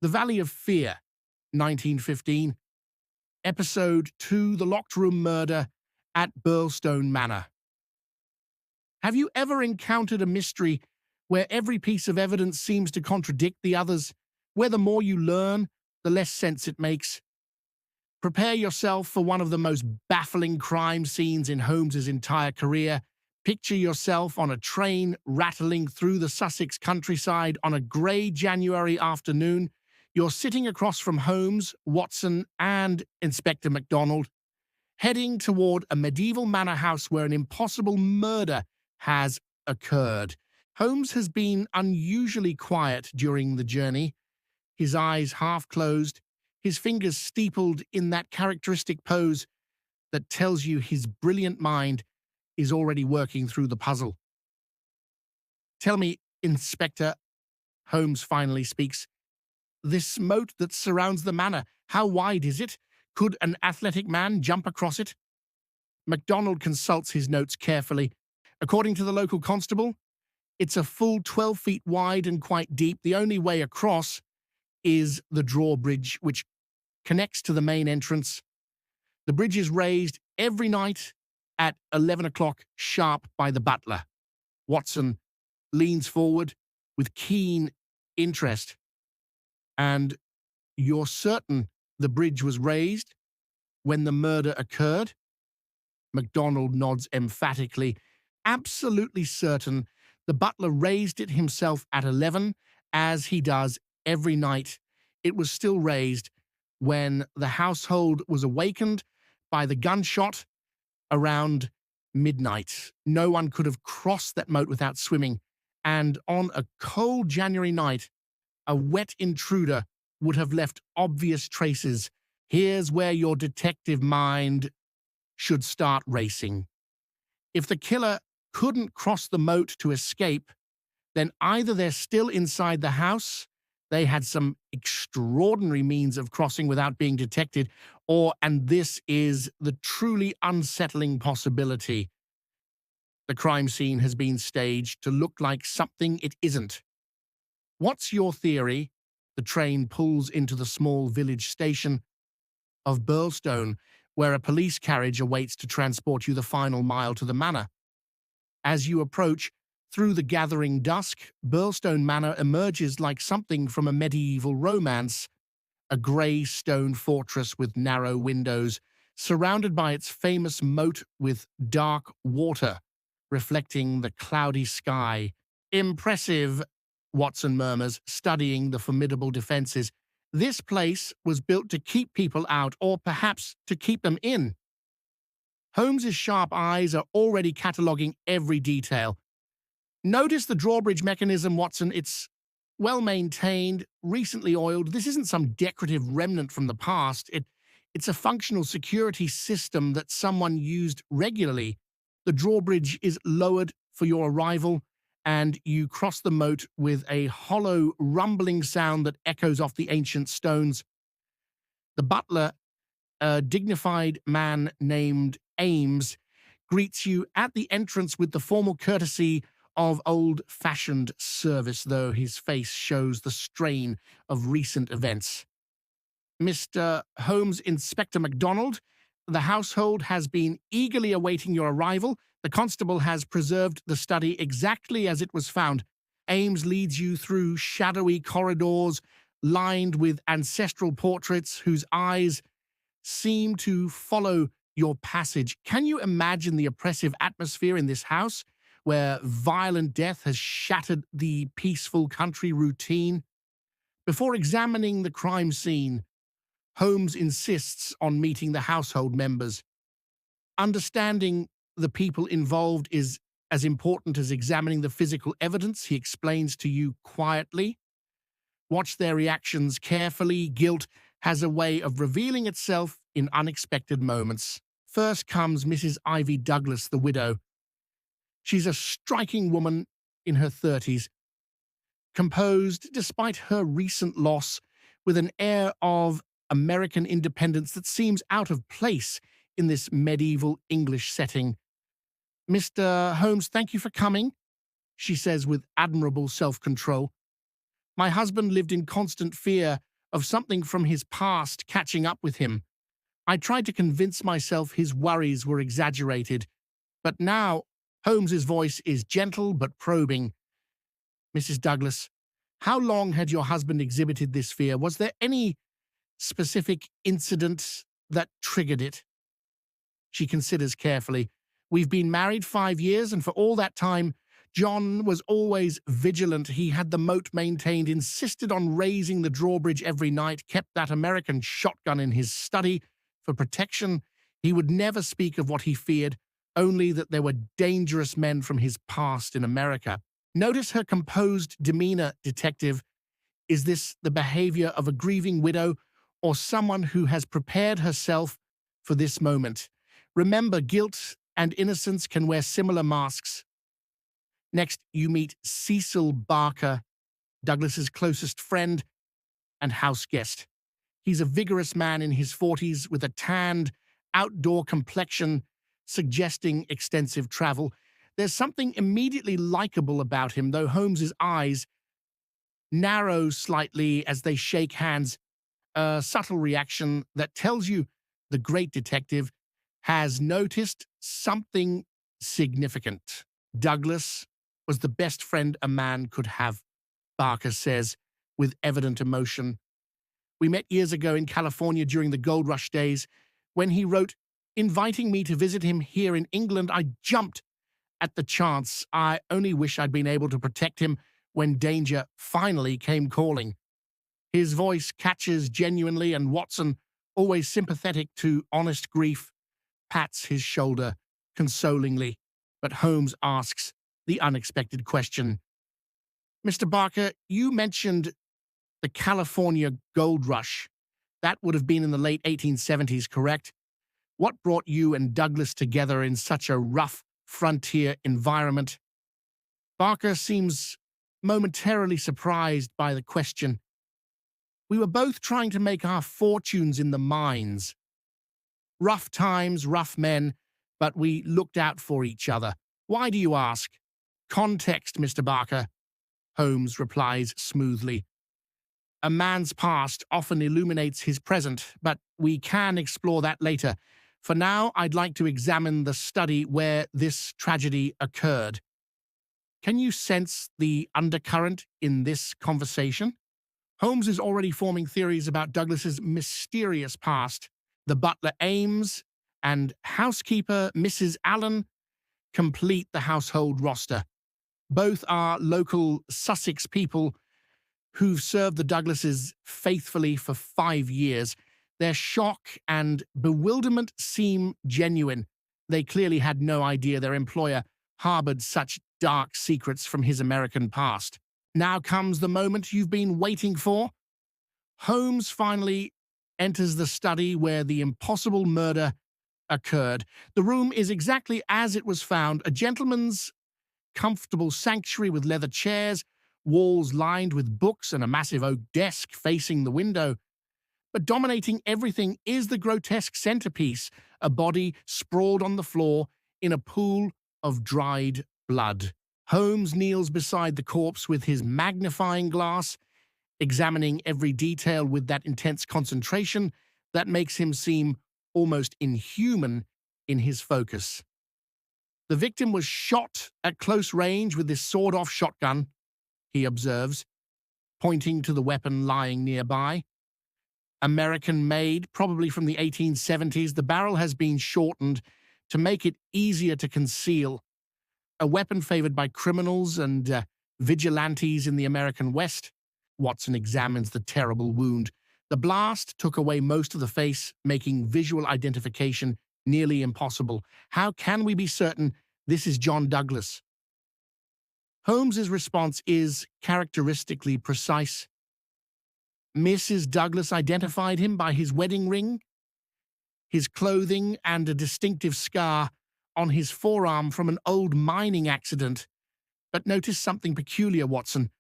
The Valley of Fear, 1915, Episode 2, The Locked Room Murder at Birlstone Manor. Have you ever encountered a mystery where every piece of evidence seems to contradict the others, where the more you learn, the less sense it makes? Prepare yourself for one of the most baffling crime scenes in Holmes's entire career. Picture yourself on a train rattling through the Sussex countryside on a grey January afternoon. You're sitting across from Holmes, Watson, and Inspector MacDonald, heading toward a medieval manor house where an impossible murder has occurred. Holmes has been unusually quiet during the journey, his eyes half closed, his fingers steepled in that characteristic pose that tells you his brilliant mind is already working through the puzzle. "Tell me, Inspector," Holmes finally speaks, "this moat that surrounds the manor, how wide is it? Could an athletic man jump across it?" MacDonald consults his notes carefully. According to the local constable, it's a full 12 feet wide and quite deep. The only way across is the drawbridge, which connects to the main entrance. The bridge is raised every night at 11 o'clock sharp by the butler. Watson leans forward with keen interest. "And you're certain the bridge was raised when the murder occurred?" MacDonald nods emphatically. "Absolutely certain. The butler raised it himself at 11, as he does every night. It was still raised when the household was awakened by the gunshot around midnight. No one could have crossed that moat without swimming, and on a cold January night, a wet intruder would have left obvious traces. Here's where your detective mind should start racing. If the killer couldn't cross the moat to escape, then either they're still inside the house, they had some extraordinary means of crossing without being detected, or, and this is the truly unsettling possibility, the crime scene has been staged to look like something it isn't. What's your theory?" The train pulls into the small village station of Birlstone, where a police carriage awaits to transport you the final mile to the manor. As you approach, through the gathering dusk, Birlstone Manor emerges like something from a medieval romance, a grey stone fortress with narrow windows, surrounded by its famous moat with dark water, reflecting the cloudy sky. "Impressive," Watson murmurs, studying the formidable defenses. "This place was built to keep people out, or perhaps to keep them in." Holmes's sharp eyes are already cataloguing every detail. "Notice the drawbridge mechanism, Watson. It's well-maintained, recently oiled. This isn't some decorative remnant from the past. It's a functional security system that someone used regularly. The drawbridge is lowered for your arrival, and you cross the moat with a hollow, rumbling sound that echoes off the ancient stones. The butler, a dignified man named Ames, greets you at the entrance with the formal courtesy of old-fashioned service, though his face shows the strain of recent events. "Mr. Holmes, Inspector MacDonald, the household has been eagerly awaiting your arrival. The constable has preserved the study exactly as it was found." Ames leads you through shadowy corridors lined with ancestral portraits whose eyes seem to follow your passage. Can you imagine the oppressive atmosphere in this house, where violent death has shattered the peaceful country routine? Before examining the crime scene, Holmes insists on meeting the household members. Understanding the people involved is as important as examining the physical evidence, he explains to you quietly. Watch their reactions carefully. Guilt has a way of revealing itself in unexpected moments. First comes Mrs. Ivy Douglas, the widow. She's a striking woman in her 30s, composed despite her recent loss, with an air of American independence that seems out of place in this medieval English setting. "Mr. Holmes, thank you for coming," she says with admirable self-control. "My husband lived in constant fear of something from his past catching up with him. I tried to convince myself his worries were exaggerated, but now Holmes's voice is gentle but probing. Mrs. Douglas, how long had your husband exhibited this fear? Was there any specific incident that triggered it? She considers carefully. We've been married 5 years, and for all that time, John was always vigilant. He had the moat maintained, insisted on raising the drawbridge every night, kept that American shotgun in his study for protection. He would never speak of what he feared, only that there were dangerous men from his past in America. Notice her composed demeanor, detective. Is this the behavior of a grieving widow or someone who has prepared herself for this moment? Remember, guilt and innocence can wear similar masks. Next, you meet Cecil Barker, Douglas's closest friend and house guest. He's a vigorous man in his 40s with a tanned, outdoor complexion suggesting extensive travel. There's something immediately likable about him, though Holmes's eyes narrow slightly as they shake hands, a subtle reaction that tells you the great detective has noticed something significant. Douglas was the best friend a man could have, Barker says, with evident emotion. We met years ago in California during the gold rush days. When he wrote, inviting me to visit him here in England, I jumped at the chance. I only wish I'd been able to protect him when danger finally came calling. His voice catches genuinely, and Watson, always sympathetic to honest grief, pats his shoulder consolingly. But Holmes asks the unexpected question. Mr. Barker, you mentioned the California gold rush. That would have been in the late 1870s, correct? What brought you and Douglas together in such a rough frontier environment? Barker seems momentarily surprised by the question. We were both trying to make our fortunes in the mines. Rough times, rough men, but we looked out for each other. Why do you ask? Context, Mr. Barker, Holmes replies smoothly. A man's past often illuminates his present, but we can explore that later. For now, I'd like to examine the study where this tragedy occurred. Can you sense the undercurrent in this conversation? Holmes is already forming theories about Douglas's mysterious past. The butler Ames and housekeeper Mrs. Allen complete the household roster. Both are local Sussex people who've served the Douglases faithfully for 5 years. Their shock and bewilderment seem genuine. They clearly had no idea their employer harbored such dark secrets from his American past. Now comes the moment you've been waiting for. Holmes finally enters the study where the impossible murder occurred. The room is exactly as it was found, a gentleman's comfortable sanctuary with leather chairs, walls lined with books, and a massive oak desk facing the window. But dominating everything is the grotesque centerpiece, a body sprawled on the floor in a pool of dried blood. Holmes kneels beside the corpse with his magnifying glass, examining every detail with that intense concentration that makes him seem almost inhuman in his focus. The victim was shot at close range with this sawed-off shotgun, he observes, pointing to the weapon lying nearby. American-made, probably from the 1870s, the barrel has been shortened to make it easier to conceal. A weapon favored by criminals and vigilantes in the American West. Watson examines the terrible wound. The blast took away most of the face, making visual identification nearly impossible. How can we be certain this is John Douglas? Holmes's response is characteristically precise. Mrs. Douglas identified him by his wedding ring, his clothing, and a distinctive scar on his forearm from an old mining accident. But notice something peculiar, Watson.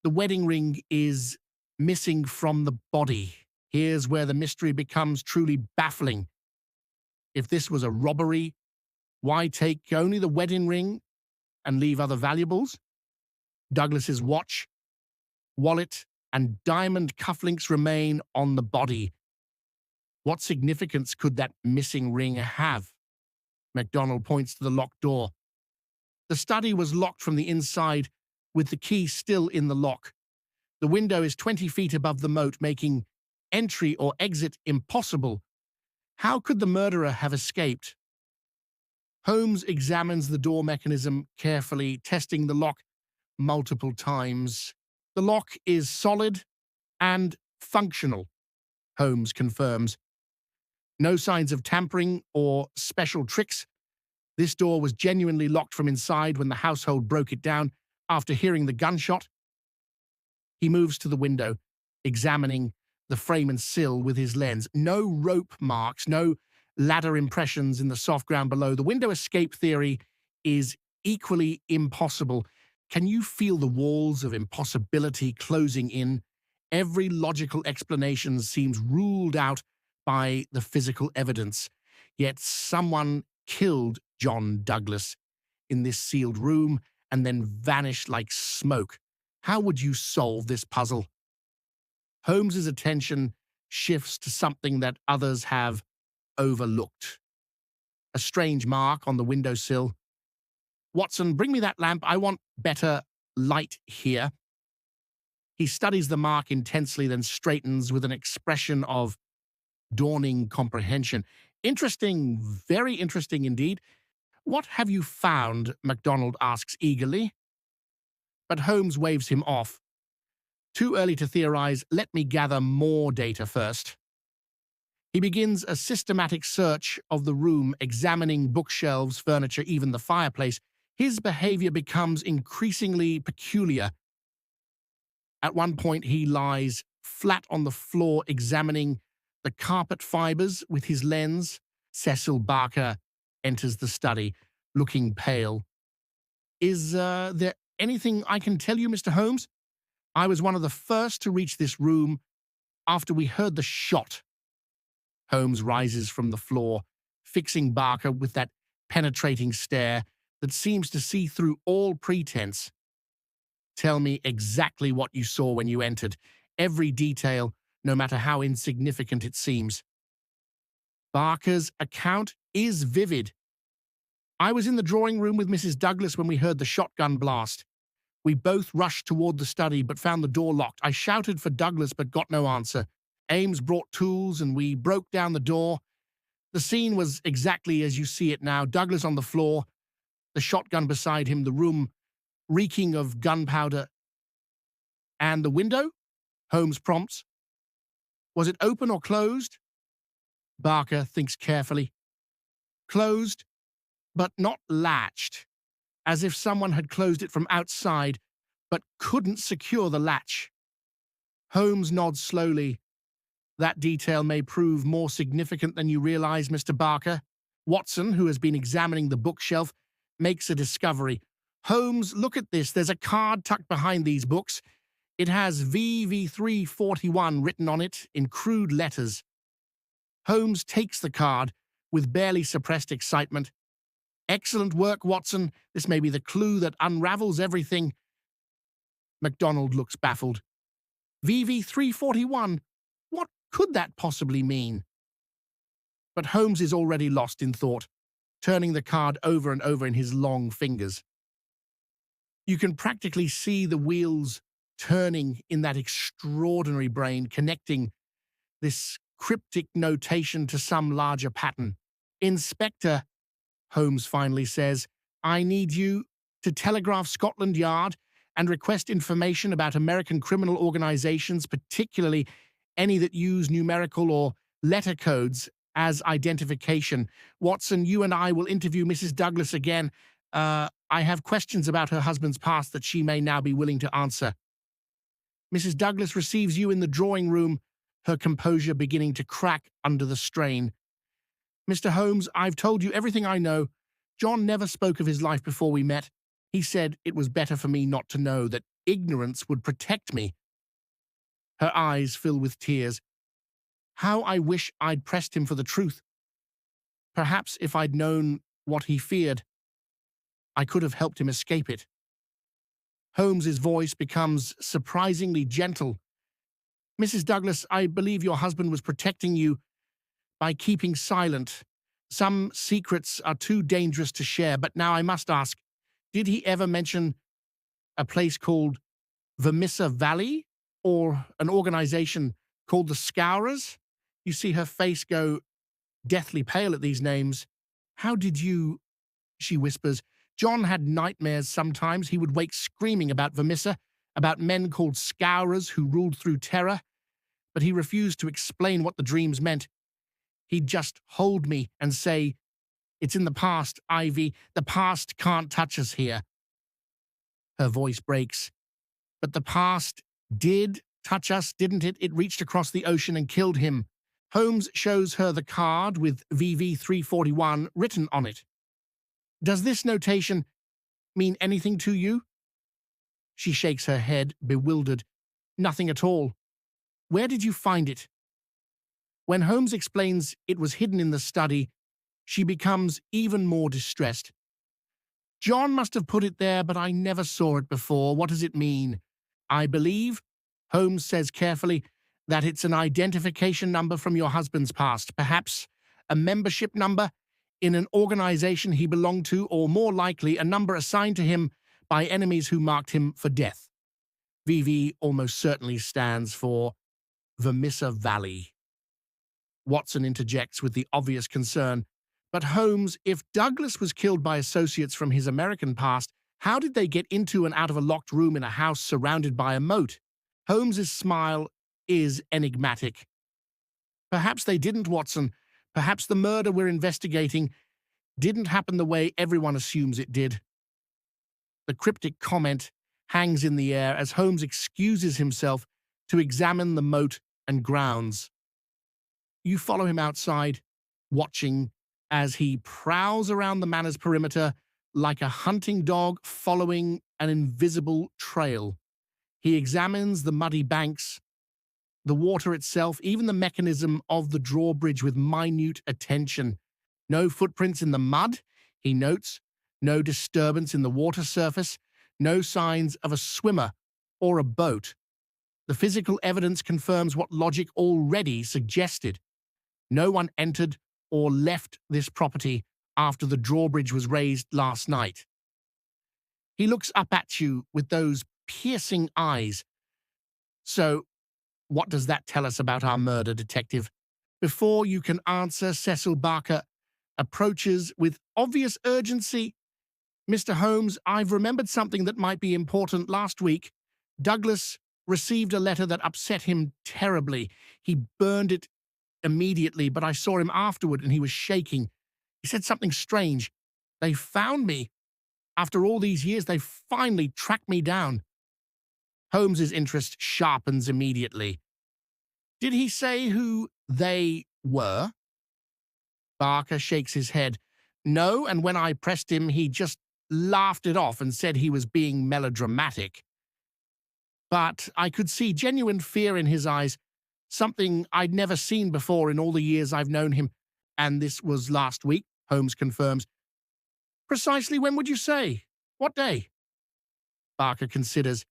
The wedding ring is missing from the body. Here's where the mystery becomes truly baffling. If this was a robbery, why take only the wedding ring and leave other valuables? Douglas's watch, wallet, and diamond cufflinks remain on the body. What significance could that missing ring have? MacDonald points to the locked door. The study was locked from the inside, with the key still in the lock. The window is 20 feet above the moat, making entry or exit impossible. How could the murderer have escaped? Holmes examines the door mechanism carefully, testing the lock multiple times. The lock is solid and functional, Holmes confirms. No signs of tampering or special tricks. This door was genuinely locked from inside when the household broke it down after hearing the gunshot. He moves to the window, examining the frame and sill with his lens. No rope marks, no ladder impressions in the soft ground below. The window escape theory is equally impossible. Can you feel the walls of impossibility closing in? Every logical explanation seems ruled out by the physical evidence. Yet someone killed John Douglas in this sealed room and then vanished like smoke. How would you solve this puzzle? Holmes's attention shifts to something that others have overlooked. A strange mark on the windowsill. Watson, bring me that lamp. I want better light here. He studies the mark intensely, then straightens with an expression of dawning comprehension. Interesting, very interesting indeed. What have you found? MacDonald asks eagerly. But Holmes waves him off. Too early to theorize. Let me gather more data first. He begins a systematic search of the room, examining bookshelves, furniture, even the fireplace. His behavior becomes increasingly peculiar. At one point, he lies flat on the floor, examining the carpet fibers with his lens. Cecil Barker enters the study, looking pale. Is there anything I can tell you, Mr. Holmes? I was one of the first to reach this room after we heard the shot. Holmes rises from the floor, fixing Barker with that penetrating stare that seems to see through all pretense. Tell me exactly what you saw when you entered. Every detail, no matter how insignificant it seems. Barker's account is vivid. I was in the drawing room with Mrs. Douglas when we heard the shotgun blast. We both rushed toward the study but found the door locked. I shouted for Douglas but got no answer. Ames brought tools and we broke down the door. The scene was exactly as you see it now. Douglas on the floor, the shotgun beside him, the room reeking of gunpowder. And the window? Holmes prompts. Was it open or closed? Barker thinks carefully. Closed, but not latched, as if someone had closed it from outside but couldn't secure the latch. Holmes nods slowly. That detail may prove more significant than you realize, Mr. Barker. Watson, who has been examining the bookshelf, makes a discovery. Holmes, look at this. There's a card tucked behind these books. It has VV341 written on it in crude letters. Holmes takes the card with barely suppressed excitement. Excellent work, Watson. This may be the clue that unravels everything. MacDonald looks baffled. VV341? What could that possibly mean? But Holmes is already lost in thought, turning the card over and over in his long fingers. You can practically see the wheels turning in that extraordinary brain, connecting this cryptic notation to some larger pattern. Inspector, Holmes finally says, I need you to telegraph Scotland Yard and request information about American criminal organizations, particularly any that use numerical or letter codes as identification. Watson, you and I will interview Mrs. Douglas again. I have questions about her husband's past that she may now be willing to answer. Mrs. Douglas receives you in the drawing room, her composure beginning to crack under the strain. Mr. Holmes, I've told you everything I know. John never spoke of his life before we met. He said it was better for me not to know, that ignorance would protect me. Her eyes fill with tears. How I wish I'd pressed him for the truth. Perhaps if I'd known what he feared, I could have helped him escape it. Holmes's voice becomes surprisingly gentle Mrs. Douglas, I believe your husband was protecting you by keeping silent. Some secrets are too dangerous to share, but now I must ask, did he ever mention a place called Vermissa Valley or an organization called the Scourers? You see her face go deathly pale at these names. How did you, she whispers. John had nightmares sometimes. He would wake screaming about Vermissa, about men called Scourers who ruled through terror, but he refused to explain what the dreams meant. He'd just hold me and say, "It's in the past, Ivy. The past can't touch us here." Her voice breaks. But the past did touch us, didn't it? It reached across the ocean and killed him. Holmes shows her the card with VV341 written on it. Does this notation mean anything to you? She shakes her head, bewildered. Nothing at all. Where did you find it? When Holmes explains it was hidden in the study, she becomes even more distressed. John must have put it there, but I never saw it before. What does it mean? I believe, Holmes says carefully, that it's an identification number from your husband's past, perhaps a membership number in an organization he belonged to, or more likely, a number assigned to him by enemies who marked him for death. VV almost certainly stands for Vermissa Valley. Watson interjects with the obvious concern. But Holmes, if Douglas was killed by associates from his American past, how did they get into and out of a locked room in a house surrounded by a moat? Holmes's smile is enigmatic. Perhaps they didn't, Watson. Perhaps the murder we're investigating didn't happen the way everyone assumes it did. The cryptic comment hangs in the air as Holmes excuses himself to examine the moat and grounds. You follow him outside, watching as he prowls around the manor's perimeter like a hunting dog following an invisible trail. He examines the muddy banks, the water itself, even the mechanism of the drawbridge with minute attention. No footprints in the mud, he notes, no disturbance in the water surface, no signs of a swimmer or a boat. The physical evidence confirms what logic already suggested. No one entered or left this property after the drawbridge was raised last night. He looks up at you with those piercing eyes. So, what does that tell us about our murder, detective? Before you can answer, Cecil Barker approaches with obvious urgency. Mr. Holmes, I've remembered something that might be important. Last week, Douglas received a letter that upset him terribly. He burned it immediately, but I saw him afterward and he was shaking. He said something strange. They found me. After all these years, they finally tracked me down. Holmes's interest sharpens immediately. Did he say who they were? Barker shakes his head. No, and when I pressed him, he just laughed it off and said he was being melodramatic. But I could see genuine fear in his eyes, something I'd never seen before in all the years I've known him. And this was last week, Holmes confirms. Precisely when would you say? What day? Barker considers.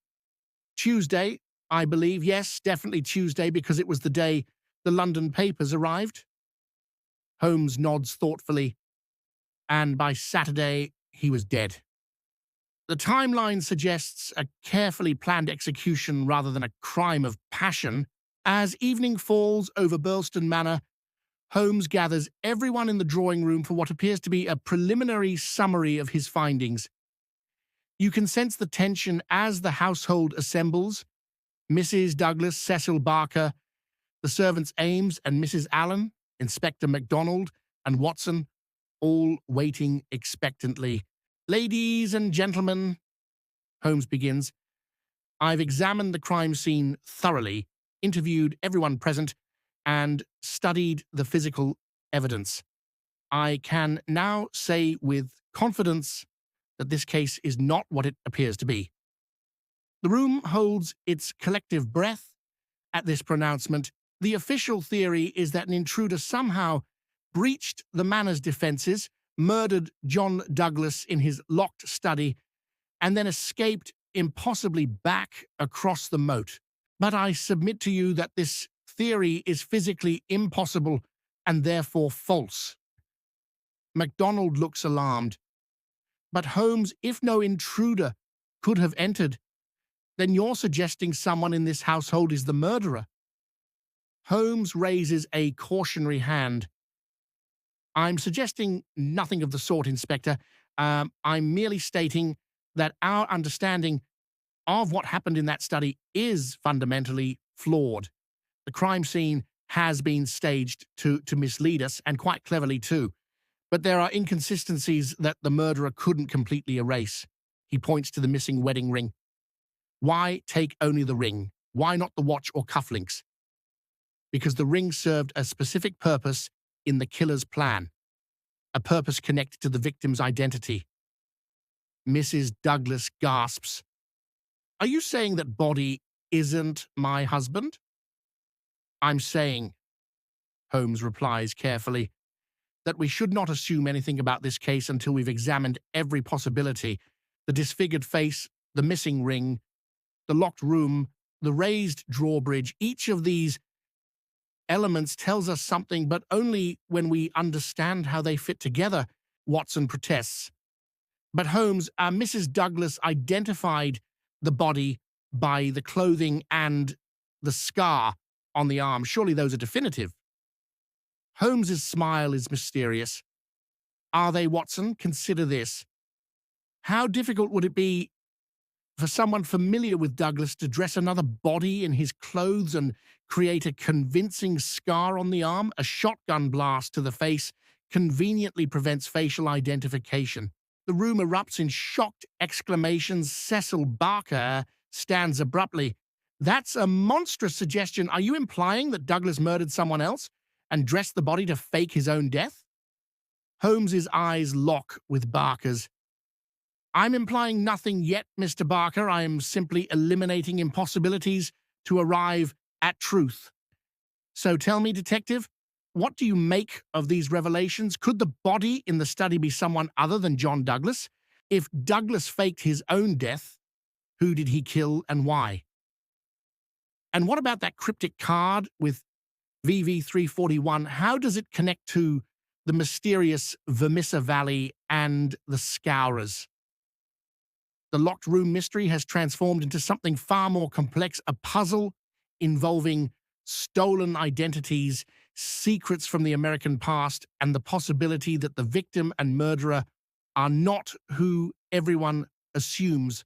Tuesday, I believe. Yes, definitely Tuesday, because it was the day the London papers arrived. Holmes nods thoughtfully. And by Saturday, he was dead. The timeline suggests a carefully planned execution rather than a crime of passion. As evening falls over Birlstone Manor, Holmes gathers everyone in the drawing room for what appears to be a preliminary summary of his findings. You can sense the tension as the household assembles. Mrs. Douglas, Cecil Barker, the servants Ames and Mrs. Allen, Inspector MacDonald, and Watson, all waiting expectantly. Ladies and gentlemen, Holmes begins, I've examined the crime scene thoroughly, interviewed everyone present, and studied the physical evidence. I can now say with confidence that this case is not what it appears to be. The room holds its collective breath at this pronouncement. The official theory is that an intruder somehow breached the manor's defenses, murdered John Douglas in his locked study, and then escaped impossibly back across the moat. But I submit to you that this theory is physically impossible and therefore false. MacDonald looks alarmed. But Holmes, if no intruder could have entered, then you're suggesting someone in this household is the murderer. Holmes raises a cautionary hand. I'm suggesting nothing of the sort, Inspector. I'm merely stating that our understanding of what happened in that study is fundamentally flawed. The crime scene has been staged to mislead us, and quite cleverly too. But there are inconsistencies that the murderer couldn't completely erase. He points to the missing wedding ring. Why take only the ring? Why not the watch or cufflinks? Because the ring served a specific purpose in the killer's plan, a purpose connected to the victim's identity. Mrs. Douglas gasps. Are you saying that body isn't my husband? I'm saying, Holmes replies carefully, that we should not assume anything about this case until we've examined every possibility. The disfigured face, the missing ring, the locked room, the raised drawbridge, each of these elements tells us something, but only when we understand how they fit together, Watson protests. But Holmes, Mrs. Douglas identified the body by the clothing and the scar on the arm. Surely those are definitive. Holmes's smile is mysterious. Are they, Watson? Consider this. How difficult would it be for someone familiar with Douglas to dress another body in his clothes and create a convincing scar on the arm? A shotgun blast to the face conveniently prevents facial identification. The room erupts in shocked exclamations. Cecil Barker stands abruptly. That's a monstrous suggestion. Are you implying that Douglas murdered someone else and dressed the body to fake his own death? Holmes's eyes lock with Barker's. I'm implying nothing yet, Mr. Barker. I am simply eliminating impossibilities to arrive at truth. So tell me, Detective, what do you make of these revelations? Could the body in the study be someone other than John Douglas? If Douglas faked his own death, who did he kill and why? And what about that cryptic card with VV341? How does it connect to the mysterious Vermissa Valley and the Scourers? The locked room mystery has transformed into something far more complex, a puzzle involving stolen identities, secrets from the American past, and the possibility that the victim and murderer are not who everyone assumes